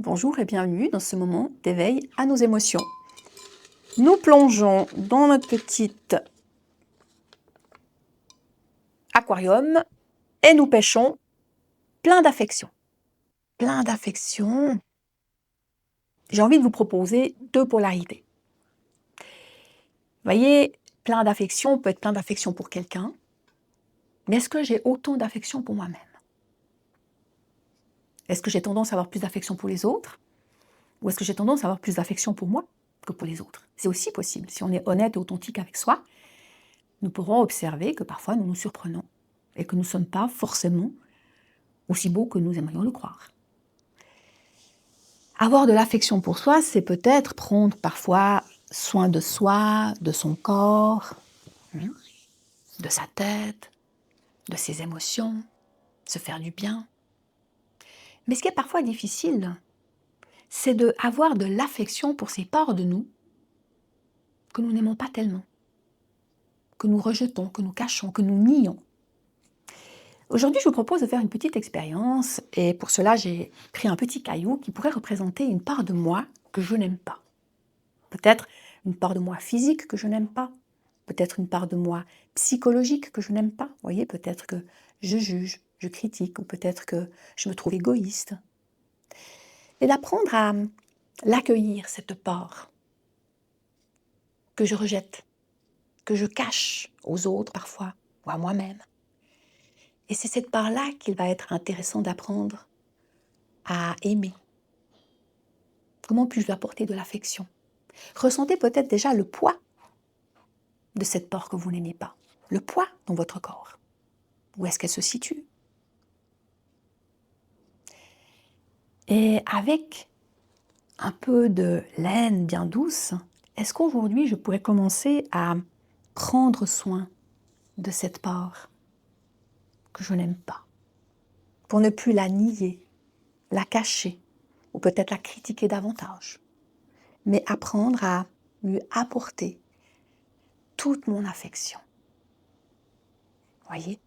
Bonjour et bienvenue dans ce moment d'éveil à nos émotions. Nous plongeons dans notre petit aquarium et nous pêchons plein d'affection. Plein d'affection. J'ai envie de vous proposer deux polarités. Vous voyez, plein d'affection peut être plein d'affection pour quelqu'un, mais est-ce que j'ai autant d'affection pour moi-même? Est-ce que j'ai tendance à avoir plus d'affection pour les autres? Ou est-ce que j'ai tendance à avoir plus d'affection pour moi que pour les autres? C'est aussi possible. Si on est honnête et authentique avec soi, nous pourrons observer que parfois nous nous surprenons et que nous ne sommes pas forcément aussi beaux que nous aimerions le croire. Avoir de l'affection pour soi, c'est peut-être prendre parfois soin de soi, de son corps, de sa tête, de ses émotions, se faire du bien. Mais ce qui est parfois difficile, c'est d'avoir de l'affection pour ces parts de nous que nous n'aimons pas tellement, que nous rejetons, que nous cachons, que nous nions. Aujourd'hui, je vous propose de faire une petite expérience et pour cela, j'ai pris un petit caillou qui pourrait représenter une part de moi que je n'aime pas. Peut-être une part de moi physique que je n'aime pas, peut-être une part de moi psychologique que je n'aime pas. Vous voyez, peut-être que je juge, je critique ou peut-être que je me trouve égoïste. Et d'apprendre à l'accueillir, cette part que je rejette, que je cache aux autres parfois ou à moi-même. Et c'est cette part-là qu'il va être intéressant d'apprendre à aimer. Comment puis-je lui apporter de l'affection? Ressentez peut-être déjà le poids de cette part que vous n'aimez pas, le poids dans votre corps. Où est-ce qu'elle se situe? Et avec un peu de laine bien douce, est-ce qu'aujourd'hui je pourrais commencer à prendre soin de cette part que je n'aime pas, pour ne plus la nier, la cacher, ou peut-être la critiquer davantage, mais apprendre à lui apporter toute mon affection. Voyez,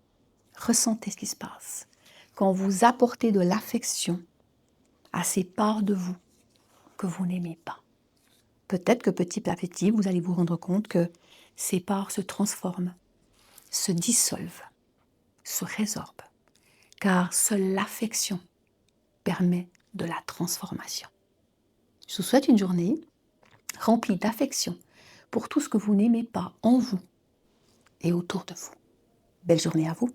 ressentez ce qui se passe. Quand vous apportez de l'affection à ces parts de vous que vous n'aimez pas. Peut-être que petit à petit, vous allez vous rendre compte que ces parts se transforment, se dissolvent, se résorbent, car seule l'affection permet de la transformation. Je vous souhaite une journée remplie d'affection pour tout ce que vous n'aimez pas en vous et autour de vous. Belle journée à vous.